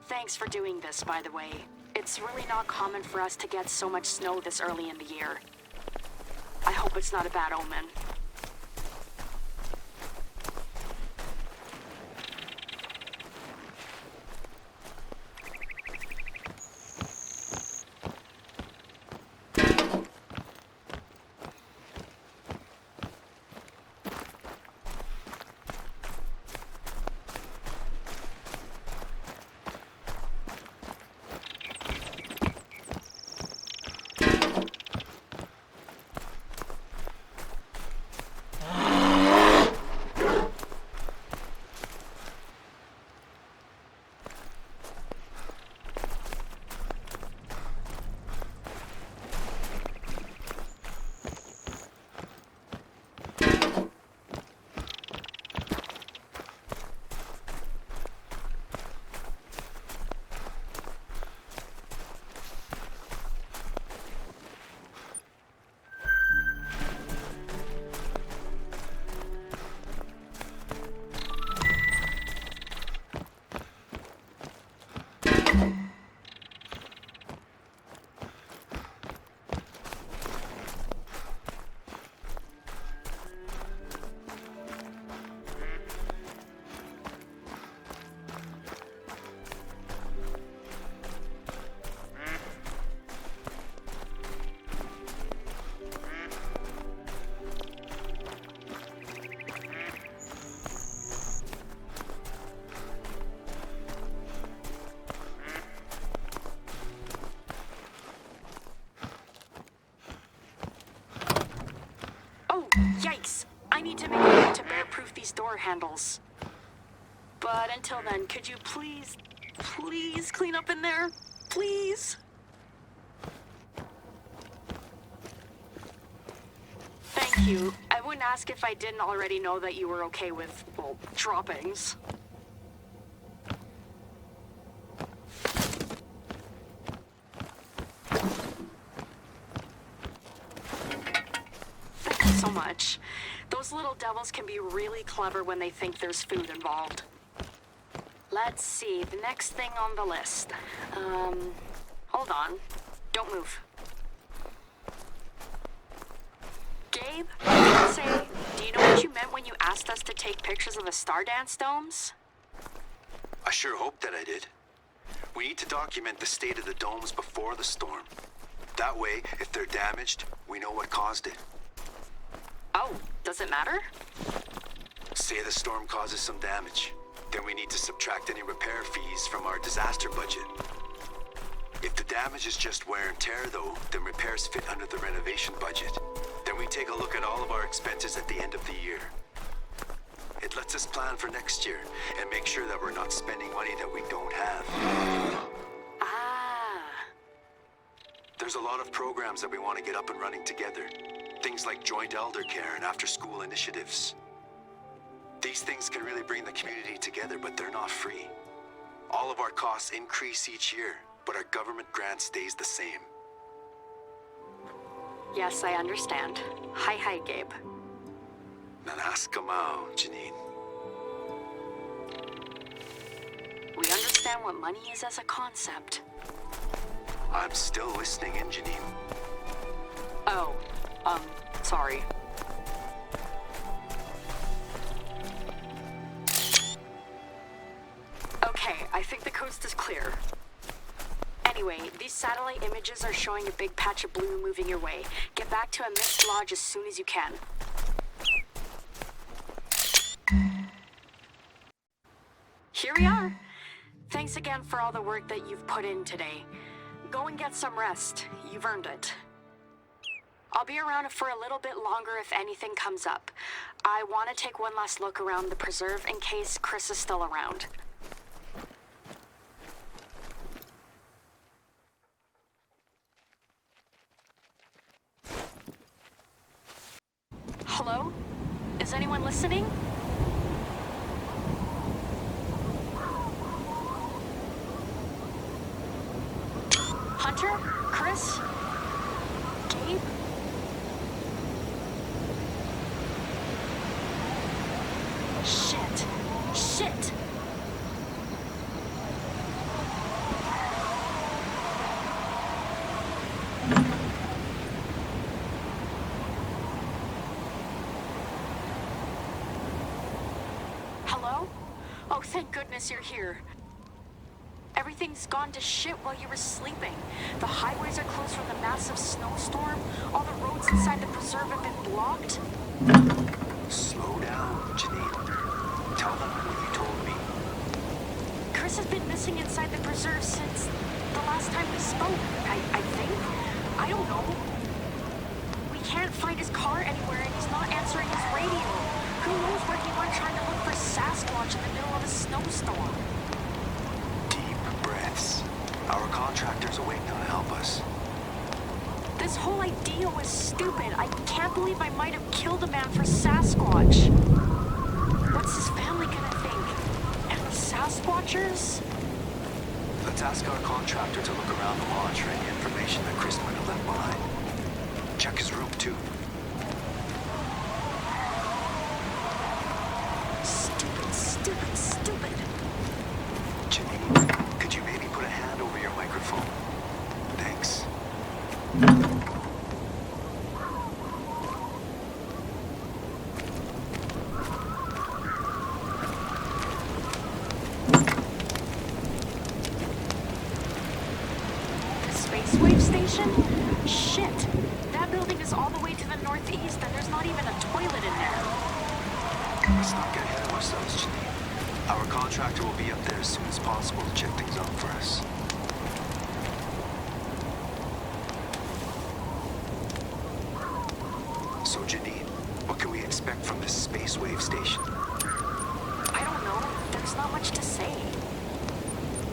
Thanks for doing this, by the way. It's really not common for us to get so much snow this early in the year. I hope it's not a bad omen. Yikes! I need to make a note to bear-proof these door handles. But until then, could you please clean up in there? Please? Thank you. I wouldn't ask if I didn't already know that you were okay with, well, droppings. So much. Those little devils can be really clever when they think there's food involved. Let's see, the next thing on the list. Hold on. Don't move. Gabe, do you know what you meant when you asked us to take pictures of the Star Dance Domes? I sure hope that I did. We need to document the state of the domes before the storm. That way, if they're damaged, we know what caused it. Oh, does it matter? Say the storm causes some damage. Then we need to subtract any repair fees from our disaster budget. If the damage is just wear and tear, though, then repairs fit under the renovation budget. Then we take a look at all of our expenses at the end of the year. It lets us plan for next year and make sure that we're not spending money that we don't have. Ah. There's a lot of programs that we want to get up and running together. Things like joint elder care and after-school initiatives. These things can really bring the community together, but they're not free. All of our costs increase each year, but our government grant stays the same. Yes, I understand. Hi, Gabe. Nanaskamau, Janine. We understand what money is as a concept. I'm still listening in, Janine. Oh, sorry. Okay, I think the coast is clear. Anyway, these satellite images are showing a big patch of blue moving your way. Get back to a mist lodge as soon as you can. Here we are. Thanks again for all the work that you've put in today. Go and get some rest. You've earned it. I'll be around for a little bit longer if anything comes up. I want to take one last look around the preserve in case Chris is still around. Hello? Is anyone listening? Hunter? Chris? Gabe? Shit. Shit! Hello? Oh, thank goodness you're here. Everything's gone to shit while you were sleeping. The highways are closed from the massive snowstorm. All the roads inside the preserve have been blocked. Slow down, Janine. Tell them what you told me. Chris has been missing inside the preserve since the last time we spoke, I think. I don't know. We can't find his car anywhere and he's not answering his radio. Who knows where he went trying to look for Sasquatch in the middle of a snowstorm? Deep breaths. Our contractor's awake now to help us. This whole idea was stupid. I can't believe I might have killed a man for Sasquatch. What's his family gonna think? And the Sasquatchers? Let's ask our contractor to look around the lodge for any information that Chris might have left behind. Check his room, too. Stupid, stupid, stupid. Janine, could you maybe put a hand over your microphone? Thanks. The Space Wave Station? Shit. That building is all the way to the northeast and there's not even a toilet in there. Let's not get ahead of ourselves, Janine. Our contractor will be up there as soon as possible to check things out for us. So, Janine, what can we expect from this Space Wave Station? I don't know. There's not much to say.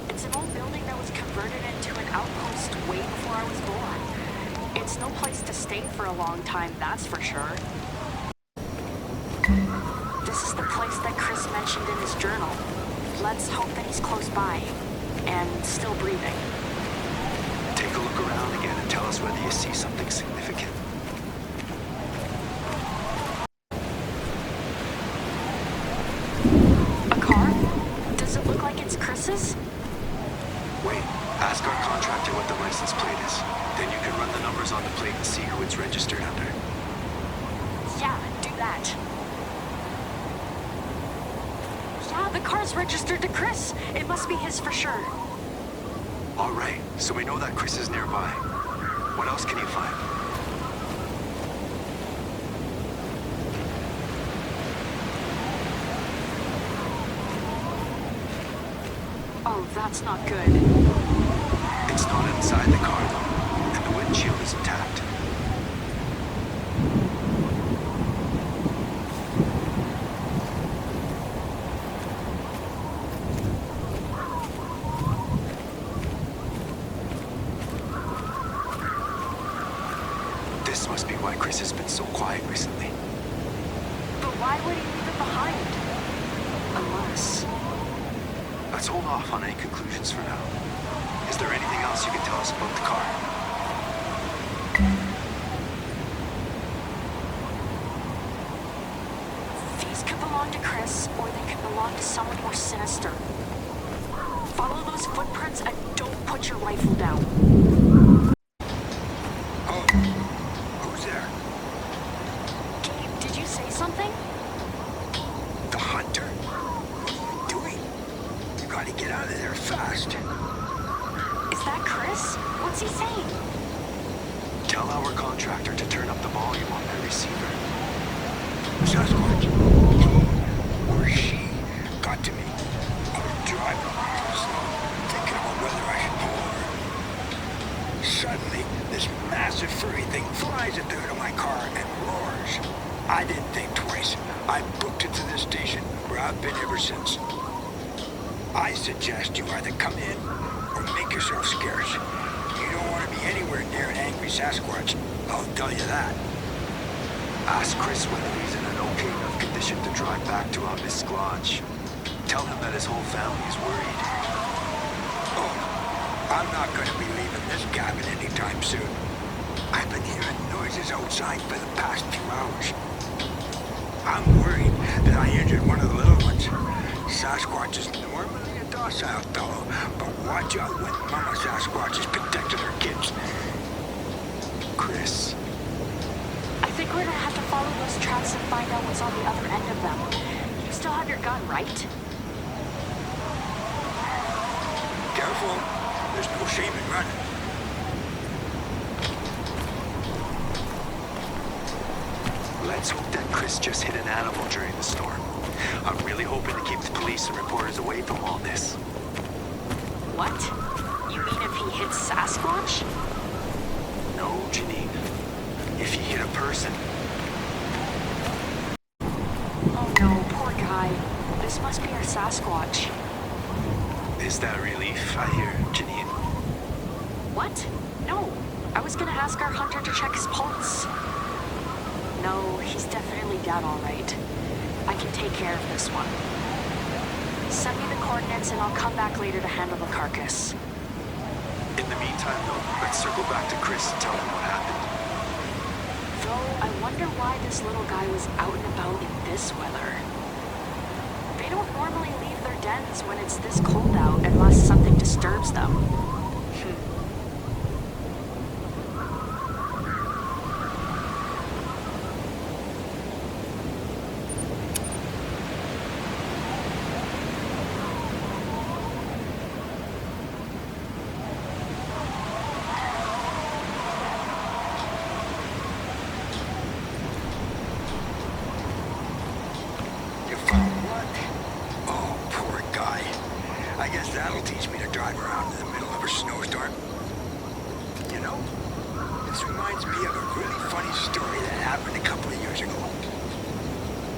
It's an old building that was converted into an outpost way before I was born. It's no place to stay for a long time, that's for sure. This is the place that Chris mentioned in his journal. Let's hope that he's close by and still breathing. Take a look around again and tell us whether you see something significant. A car? Does it look like it's Chris's? Wait, ask our contractor what the license plate is. Then you can run the numbers on the plate and see who it's registered under. Yeah, do that. Yeah, the car's registered to Chris. It must be his for sure. All right, so we know that Chris is nearby. What else can you find? Oh, that's not good. It's not inside the car, though, and the windshield is intact. This must be why Chris has been so quiet recently. But why would he leave it behind? Unless... Let's hold off on any conclusions for now. Is there anything else you can tell us about the car? These could belong to Chris, or they could belong to someone more sinister. Follow those footprints and don't put your rifle down. Oh, who's there? Gabe, did you say something? The hunter? What are you doing? You gotta get out of there fast. Is that Chris? What's he saying? Tell our contractor to turn up the volume on their receiver. Sasquatch, he or she got to me. I was driving slow, thinking about whether I should pull over. Suddenly, this massive furry thing flies at the hood of my car and roars. I didn't think twice. I booked it to this station where I've been ever since. I suggest you either come in or make yourself scarce. You don't want to be anywhere near an angry Sasquatch, I'll tell you that. Ask Chris whether he's in an okay enough condition to drive back to our Miss Lodge. Tell him that his whole family is worried. Oh, I'm not going to be leaving this cabin anytime soon. I've been hearing noises outside for the past few hours. I'm worried that I injured one of the little ones. Sasquatch is normally a docile fellow, but watch out when Mama Sasquatch is protecting her kids. Chris, I think we're gonna have to follow those tracks and find out what's on the other end of them. You still have your gun, right? Careful. There's no shame in running. let's hope that Chris just hit an animal during the storm. I'm really hoping to keep the police and reporters away from all this. What? You mean if he hits Sasquatch? No, Janine. If he hit a person. Oh no, poor guy. This must be our Sasquatch. Is that relief, I hear, Janine? What? No. I was gonna ask our hunter to check his pulse. No, he's definitely down all right. I can take care of this one. Send me the coordinates and I'll come back later to handle the carcass. In the meantime, though, let's circle back to Chris and tell him what happened. Though, I wonder why this little guy was out and about in this weather. They don't normally leave their dens when it's this cold out unless something disturbs them. You found what? Oh, poor guy. I guess that'll teach me to drive around in the middle of a snowstorm. You know, this reminds me of a really funny story that happened a couple of years ago.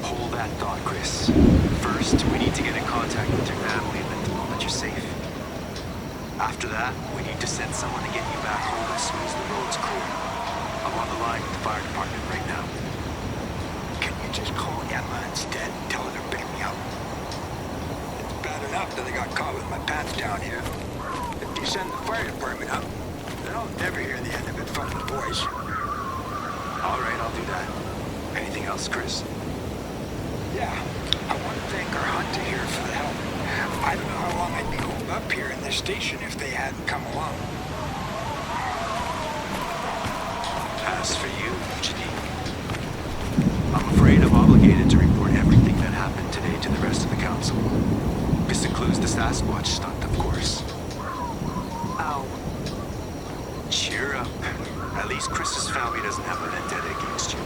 Hold that thought, Chris. First, we need to get in contact with your family and let them know that you're safe. After that, we need to send someone to get you back home as soon as the road's clear. I'm on the line with the fire department right now. Can you just call Emma instead and tell her to pick me up? It's bad enough that I got caught with my pants down here. If you send the fire department up, then I'll never hear the end of it from the boys. All right, I'll do that. Anything else, Chris? Yeah, I want to thank our hunter here for the help. I don't know how long I'd be holed up here in this station if they hadn't come along. As for you, Janine, I'm afraid I'm obligated to report everything that happened today to the rest of the council. This includes the Sasquatch stunt, of course. Oh. Cheer up. At least Chris's family doesn't have a vendetta against you.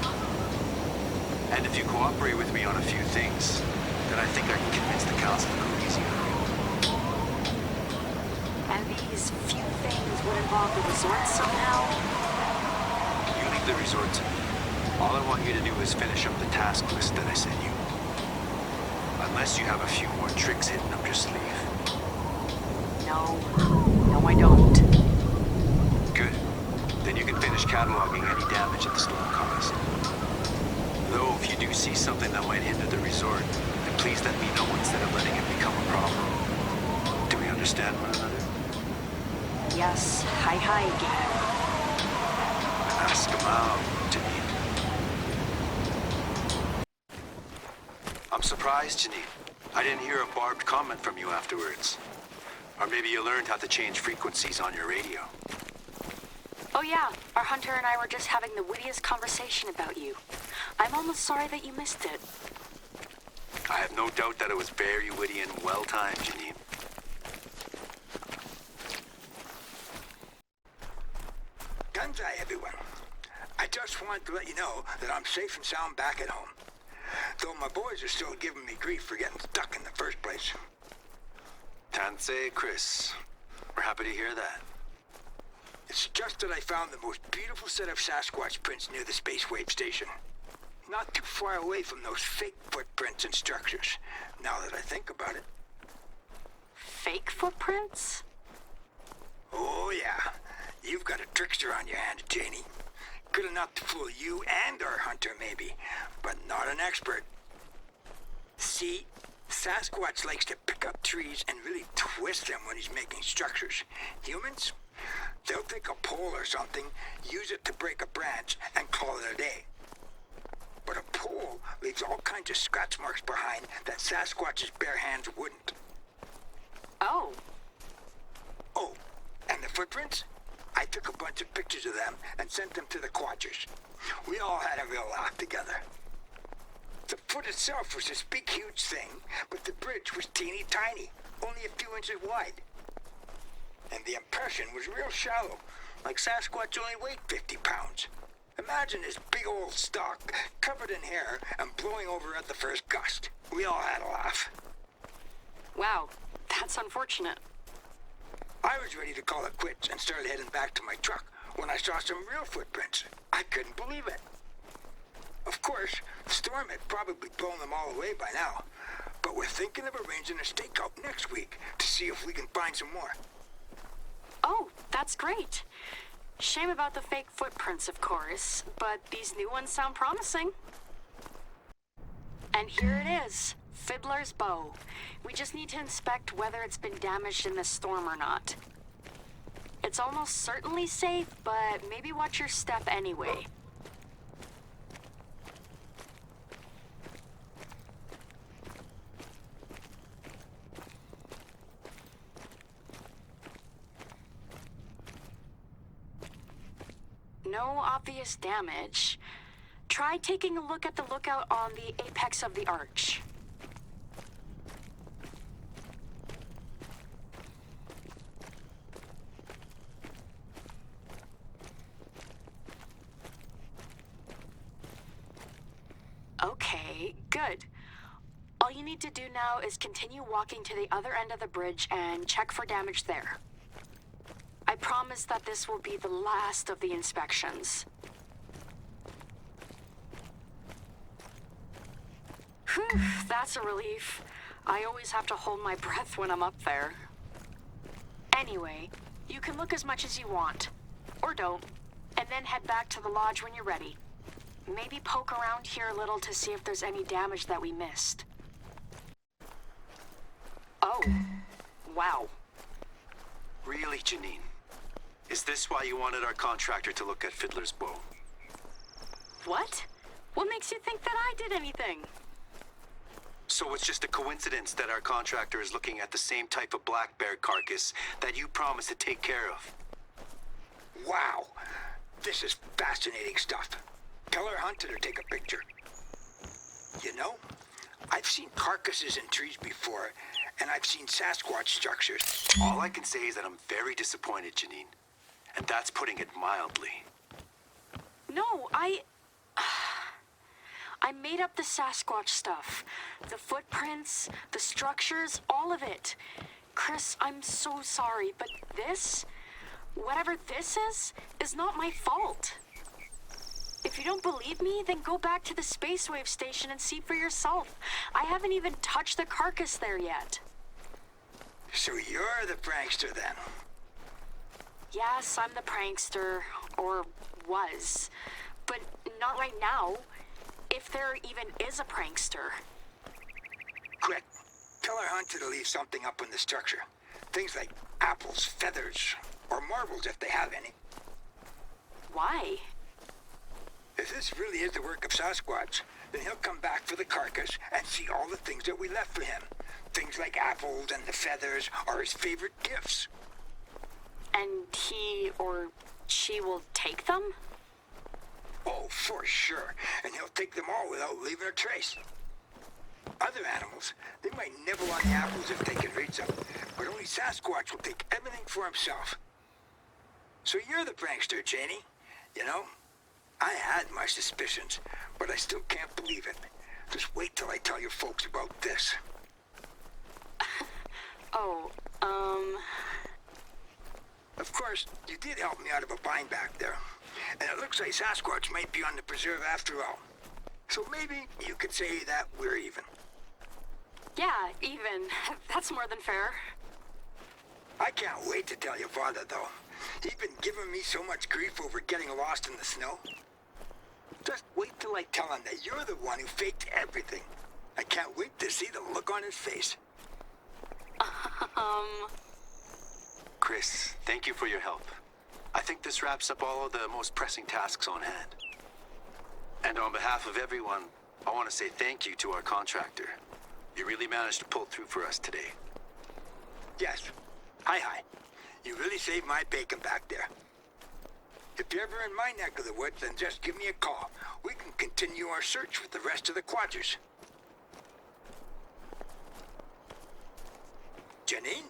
And if you cooperate with me on a few things, then I think I can convince the council to go easy on you. And these few things would involve the resort somehow? You leave the resort to me. All I want you to do is finish up the task list that I sent you. Unless you have a few more tricks hidden up your sleeve. No. No, I don't. Good. Then you can finish cataloging any damage that the storm caused. Though, if you do see something that might hinder the resort, then please let me know instead of letting it become a problem. Do we understand one another? Yes, hi again. Ask him out, Janine. I'm surprised, Janine. I didn't hear a barbed comment from you afterwards. Or maybe you learned how to change frequencies on your radio. Oh yeah, our hunter and I were just having the wittiest conversation about you. I'm almost sorry that you missed it. I have no doubt that it was very witty and well-timed, Janine. Gunzai, everyone. I just wanted to let you know that I'm safe and sound back at home. Though my boys are still giving me grief for getting stuck in the first place. Tansei, Chris. We're happy to hear that. It's just that I found the most beautiful set of Sasquatch prints near the Space Wave Station. Not too far away from those fake footprints and structures, now that I think about it. Fake footprints? Oh yeah, you've got a trickster on your hand, Janie. Good enough to fool you and our hunter, maybe, but not an expert. See, Sasquatch likes to pick up trees and really twist them when he's making structures. Humans? They'll take a pole or something, use it to break a branch, and call it a day. But a pole leaves all kinds of scratch marks behind that Sasquatch's bare hands wouldn't. Oh. Oh, and the footprints? I took a bunch of pictures of them and sent them to the Quatchers. We all had a real laugh together. The foot itself was this big, huge thing, but the bridge was teeny tiny, only a few inches wide. And the impression was real shallow, like Sasquatch only weighed 50 pounds. Imagine this big old stalk, covered in hair and blowing over at the first gust. We all had a laugh. Wow, that's unfortunate. I was ready to call it quits and started heading back to my truck when I saw some real footprints. I couldn't believe it. Of course, the storm had probably blown them all away by now, but we're thinking of arranging a stakeout next week to see if we can find some more. Oh, that's great. Shame about the fake footprints, of course, but these new ones sound promising. And here it is, Fiddler's Bow. We just need to inspect whether it's been damaged in the storm or not. It's almost certainly safe, but maybe watch your step anyway. No obvious damage. Try taking a look at the lookout on the apex of the arch. Okay, good. All you need to do now is continue walking to the other end of the bridge and check for damage there. I promise that this will be the last of the inspections. Whew, that's a relief. I always have to hold my breath when I'm up there. Anyway, you can look as much as you want. Or don't. And then head back to the lodge when you're ready. Maybe poke around here a little to see if there's any damage that we missed. Oh. Wow. Really, Janine? Is this why you wanted our contractor to look at Fiddler's Bow? What? What makes you think that I did anything? So it's just a coincidence that our contractor is looking at the same type of black bear carcass that you promised to take care of. Wow, this is fascinating stuff. Tell our hunter to take a picture. You know, I've seen carcasses in trees before, and I've seen Sasquatch structures. All I can say is that I'm very disappointed, Janine. And that's putting it mildly. No, I made up the Sasquatch stuff. The footprints, the structures, all of it. Chris, I'm so sorry, but this, whatever this is not my fault. If you don't believe me, then go back to the Space Wave station and see for yourself. I haven't even touched the carcass there yet. So you're the prankster then? Yes, I'm the prankster, or was, but not right now, if there even is a prankster. Quick, tell our hunter to leave something up in the structure. Things like apples, feathers, or marbles if they have any. Why? If this really is the work of Sasquatch, then he'll come back for the carcass and see all the things that we left for him. Things like apples and the feathers are his favorite gifts. And he or she will take them? Oh, for sure. And he'll take them all without leaving a trace. Other animals, they might nibble on the apples if they can reach them, but only Sasquatch will take everything for himself. So you're the prankster, Janie. You know, I had my suspicions, but I still can't believe it. Just wait till I tell your folks about this. Of course, you did help me out of a bind back there. And it looks like Sasquatch might be on the preserve after all. So maybe you could say that we're even. Yeah, even. That's more than fair. I can't wait to tell your father, though. He's been giving me so much grief over getting lost in the snow. Just wait till I tell him that you're the one who faked everything. I can't wait to see the look on his face. Chris, thank you for your help. I think this wraps up all of the most pressing tasks on hand. And on behalf of everyone, I want to say thank you to our contractor. You really managed to pull through for us today. Yes. Hi. You really saved my bacon back there. If you're ever in my neck of the woods, then just give me a call. We can continue our search with the rest of the Quadras. Janine?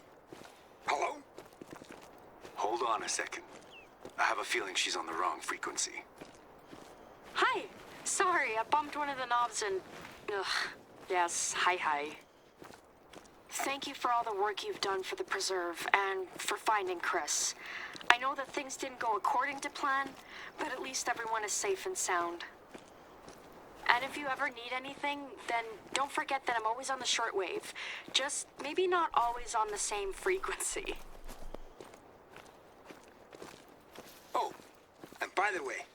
Hello? Hold on a second. I have a feeling she's on the wrong frequency. Hi. Sorry, I bumped one of the knobs and... Ugh. Yes, hi. Thank you for all the work you've done for the Preserve and for finding Chris. I know that things didn't go according to plan, but at least everyone is safe and sound. And if you ever need anything, then don't forget that I'm always on the shortwave. Just maybe not always on the same frequency. Oh, and by the way,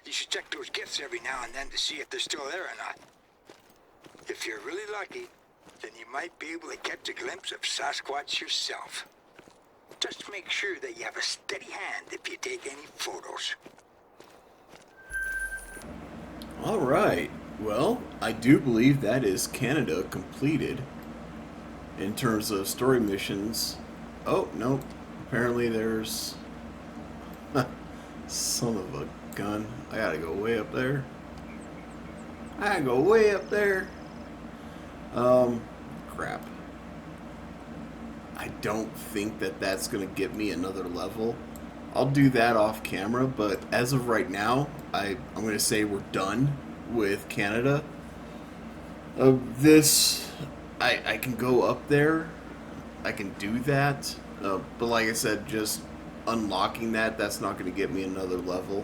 you should check those gifts every now and then to see if they're still there or not. If you're really lucky, then you might be able to catch a glimpse of Sasquatch yourself. Just make sure that you have a steady hand if you take any photos. All right. Well, I do believe that is Canada completed in terms of story missions. Oh, no. Apparently there's... Son of a gun. I gotta go way up there. Crap. I don't think that that's going to get me another level. I'll do that off camera, but as of right now, I'm going to say we're done with Canada. I can go up there. I can do that. But like I said, just unlocking that's not going to get me another level.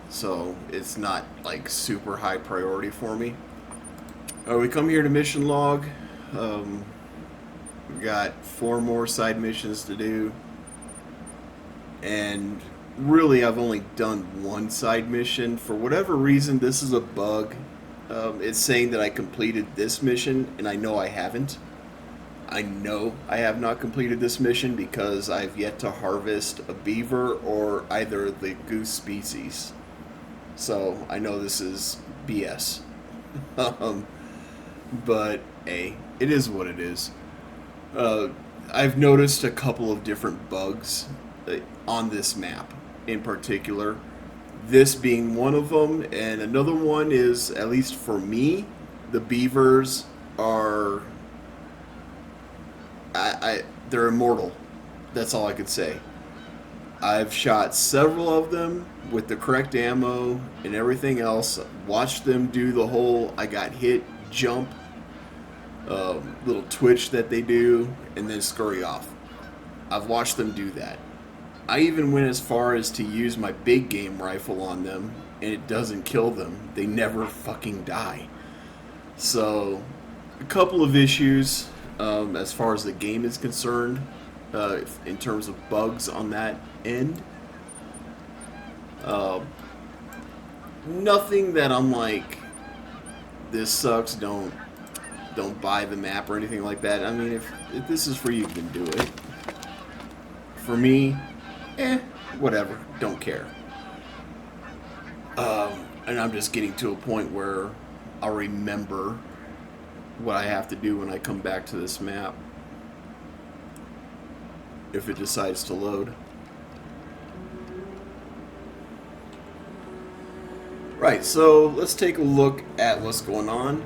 So it's not like super high priority for me. We come here to mission log. We've got 4 more side missions to do. And really I've only done 1 side mission. For whatever reason, this is a bug. It's saying that I completed this mission, and I know I haven't. I know I have not completed this mission because I've yet to harvest a beaver or either the goose species. So I know this is BS. But hey, it is what it is. I've noticed a couple of different bugs on this map in particular. This being one of them, and another one is, at least for me, the beavers are... they're immortal. That's all I could say. I've shot several of them with the correct ammo and everything else. Watched them do the whole I got hit jump, little twitch that they do, and then scurry off. I've watched them do that. I even went as far as to use my big game rifle on them, and it doesn't kill them. They never fucking die. So, a couple of issues as far as the game is concerned, in terms of bugs on that end. Nothing that I'm like, this sucks, don't buy the map or anything like that. I mean, if this is for you, then do it. For me, whatever, don't care. And I'm just getting to a point where I'll remember what I have to do when I come back to this map, if it decides to load. Right, so let's take a look at what's going on.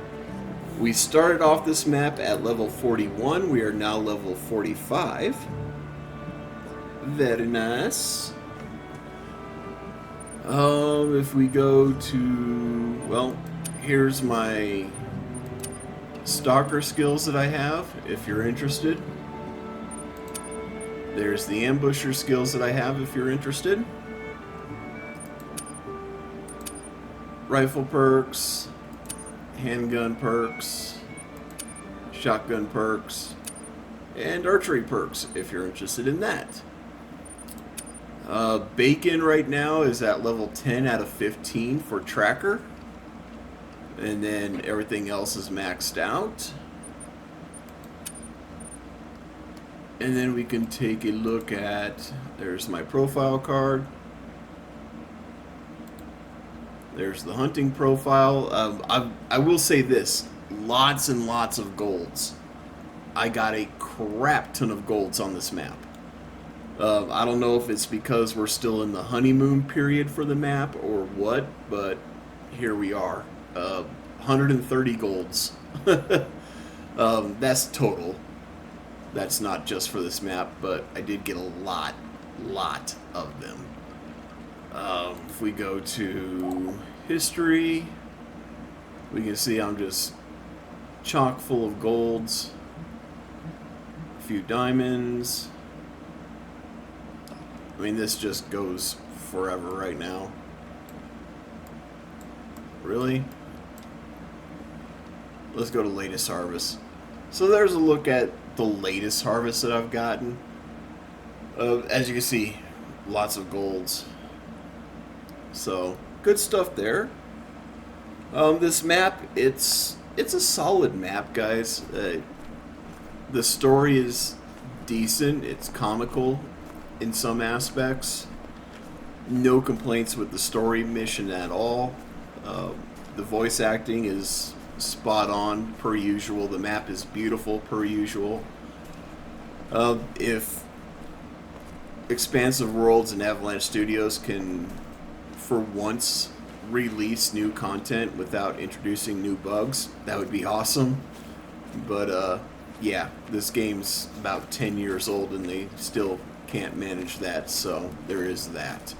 We started off this map at level 41. We are now level 45. Very nice. If we go to, well, here's my stalker skills that I have, if you're interested. There's the ambusher skills that I have, if you're interested. Rifle perks, handgun perks, shotgun perks, and archery perks, if you're interested in that. Bacon right now is at level 10 out of 15 for tracker. And then everything else is maxed out. And then we can take a look at, there's my profile card. There's the hunting profile. I will say this, lots and lots of golds. I got a crap ton of golds on this map. I don't know if it's because we're still in the honeymoon period for the map or what, but here we are. 130 golds. That's total. That's not just for this map, but I did get a lot of them. If we go to history, we can see I'm just chock full of golds, a few diamonds. I mean, this just goes forever right now. Really? Let's go to latest harvest. So there's a look at the latest harvest that I've gotten. As you can see, lots of golds. So good stuff there. This map, it's a solid map, guys. The story is decent. It's comical in some aspects. No complaints with the story mission at all. The voice acting is spot on per usual. The map is beautiful per usual. If Expansive Worlds and Avalanche Studios can for once release new content without introducing new bugs, that would be awesome. But yeah, this game's about 10 years old and they still can't manage that, so there is that.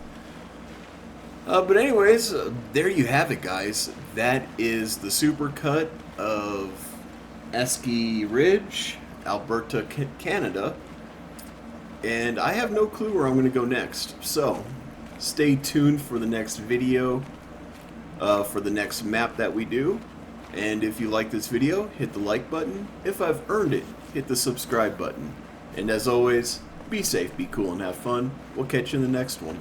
But anyways, there you have it, guys. That is the supercut of Askiy Ridge, Alberta, Canada. And I have no clue where I'm going to go next. So, stay tuned for the next video, for the next map that we do. And if you like this video, hit the like button. If I've earned it, hit the subscribe button. And as always, be safe, be cool, and have fun. We'll catch you in the next one.